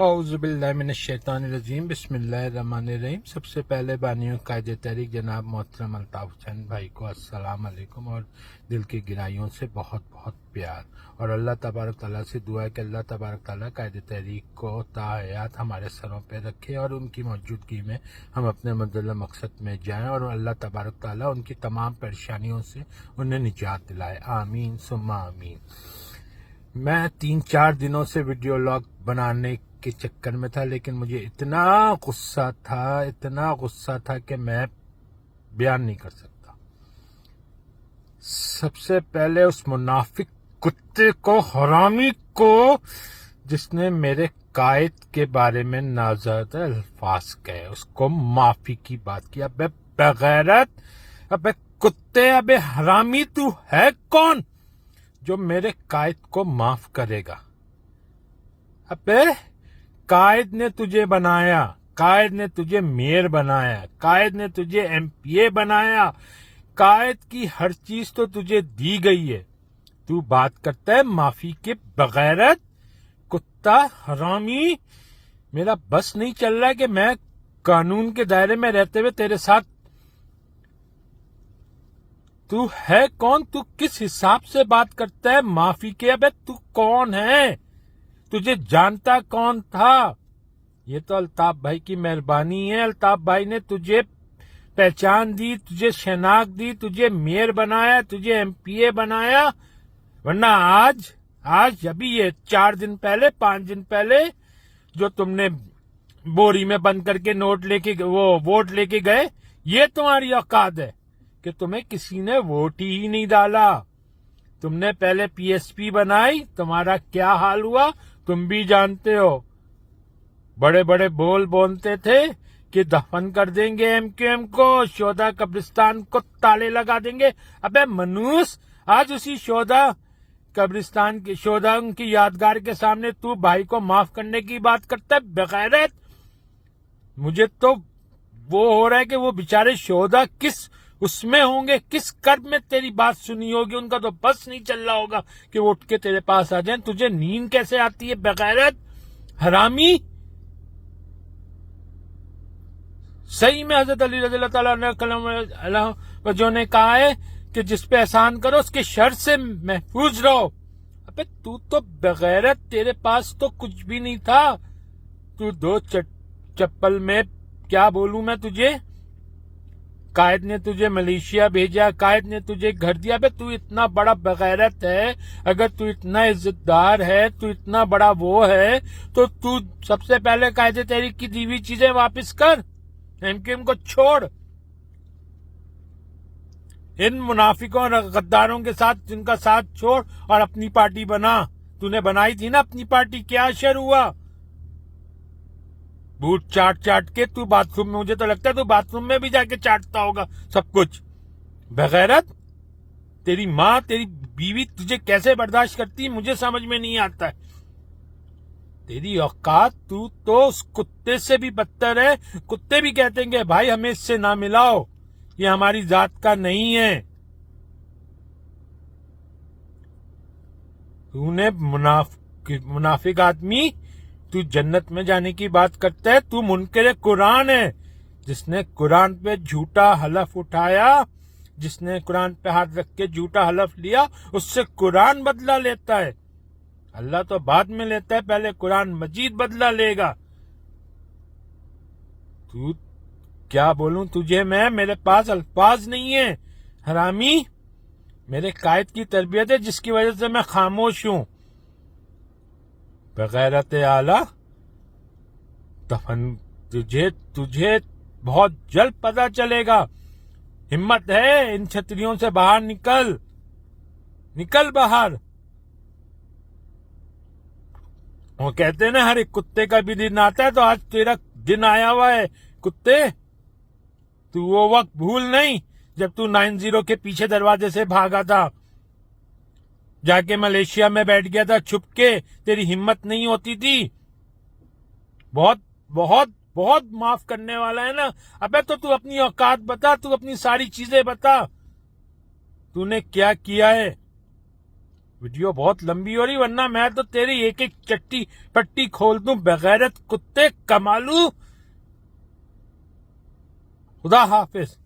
औज़ुबिल्लाहिमिनश्शैतानिर्रजीम बिस्मिल्लाहिर्रहमानिर्रहीम। सबसे पहले बानियों कायद तहरीक जनाब मोहतरम अल्ताफ़ हुसैन भाई को अस्सलाम वालेकुम और दिल की गहराइयों से बहुत बहुत प्यार। और अल्लाह तबारक ताला से दुआ है कि अल्लाह तबारक ताला कायद तहरीक को ताहयात हमारे सरों पे रखे और उनकी मौजूदगी में हम अपने मंज़िल मकसद में जाएं और अल्लाह तबारक ताला उनकी तमाम परेशानियों से उन्हें निजात दिलाए। आमीन सुम्मा आमीन। मैं 3-4 दिनों से वीडियो लॉग बनाने के चक्कर में था, लेकिन मुझे इतना गुस्सा था कि मैं बयान नहीं कर सकता। सबसे पहले उस मुनाफिक कुत्ते को, हरामी को, जिसने मेरे कायद के बारे में नाज़ायज़ अल्फाज कहे, उसको माफी की बात की। अबे बगैरत, अबे कुत्ते, अबे हरामी, तू है कौन जो मेरे कायद को माफ करेगा? अबे कायद ने तुझे बनाया, कायद ने तुझे मेयर बनाया, कायद ने तुझे एमपीए बनाया, कायद की हर चीज तो तुझे दी गई है। तू बात करता है माफी के बगैरत, कुत्ता, हरामी। मेरा बस नहीं चल रहा है कि मैं कानून के दायरे में रहते हुए तेरे साथ। तू है कौन? तू किस हिसाब से बात करता है माफी के? अबे तू कौन है? तुझे जानता कौन था? ये तो अल्ताफ भाई की मेहरबानी है। अल्ताफ भाई ने तुझे पहचान दी, तुझे शनाख्त दी, तुझे मेयर बनाया, तुझे एमपीए बनाया। वरना आज अभी ये 4 दिन पहले, 5 दिन पहले जो तुमने बोरी में बंद करके वोट लेके गए, ये तुम्हारी औकात है कि तुम्हें किसी ने वोट ही नहीं डाला। तुमने पहले पीएसपी बनाई, तुम्हारा क्या हाल हुआ तुम भी जानते हो। बड़े बड़े बोल बोलते थे कि दफन कर देंगे एमक्यूएम को, शोधा कब्रिस्तान को ताले लगा देंगे। अबे मनूस, आज उसी शोधा कब्रिस्तान की, शोधा उनकी यादगार के सामने तू भाई को माफ करने की बात करता है बगैरत। मुझे तो वो हो रहा है कि वो बेचारे शोधा किस उसमें होंगे, किस कर्ब में तेरी बात सुनी होगी। उनका तो बस नहीं चल रहा होगा कि वो उठ के तेरे पास आ जाएं। तुझे नींद कैसे आती है बगैरत, हरामी? सही में हजरत अली रज़ी अल्लाह तआला ने कहा है कि जिस पे एहसान करो उसके शर से महफूज रहो। अबे तू तो बगैरत, तेरे पास तो कुछ भी नहीं था। तू 2 चप्पल में, क्या बोलूं मैं तुझे। कायद ने तुझे मलेशिया भेजा, कायद ने तुझे घर दिया। बे तू इतना बड़ा बगैरत है, अगर तू इतना इज्जतदार है, तू इतना बड़ा वो है, तो तू सबसे पहले कायद तहरीक की दी हुई चीजें वापस कर, एमक्यूएम को छोड़। इन मुनाफिकों और गद्दारों के साथ, जिनका साथ छोड़ और अपनी पार्टी बना। तूने बनाई थी ना अपनी पार्टी, क्या असर हुआ? बूट चाट के तू बाथरूम में, मुझे तो लगता है तू बाथरूम में भी जाके चाटता होगा सब कुछ। बगैरत, तेरी माँ, तेरी बीवी तुझे कैसे बर्दाश्त करती है मुझे समझ में नहीं आता है। तेरी औकात, तू तो उस कुत्ते से भी बदतर है। कुत्ते भी कहते हैं भाई हमें इससे ना मिलाओ, ये हमारी जात का नहीं है। तूने मुनाफिक आदमी, तू जन्नत में जाने की बात करता है। तू मुनकर कुरान है, जिसने कुरान पे झूठा हलफ उठाया, जिसने कुरान पे हाथ रख के झूठा हलफ लिया, उससे कुरान बदला लेता है। अल्लाह तो बाद में लेता है, पहले कुरान मजीद बदला लेगा। तू क्या बोलूं तुझे मैं, मेरे पास अल्फाज नहीं है। हरामी, मेरे कायद की तरबियत है जिसकी वजह से मैं खामोश हूं। बगैरत आला, दफन तुझे बहुत जल्द पता चलेगा। हिम्मत है, इन छतरियों से बाहर निकल बाहर। वो कहते हैं ना हर एक कुत्ते का भी दिन आता है, तो आज तेरा दिन आया हुआ है कुत्ते। तू वो वक्त भूल नहीं जब तू 90 के पीछे दरवाजे से भागा था, जाके मलेशिया में बैठ गया था छुप के, तेरी हिम्मत नहीं होती थी। बहुत बहुत बहुत माफ करने वाला है ना। अबे तो तू अपनी औकात बता, तू अपनी सारी चीजें बता, तूने क्या किया है। ویڈیو بہت لمبی ہو رہی ورنہ میں تو تیری ایک ایک چٹی پٹی کھول دوں بغیرت کتے کمالو. خدا حافظ.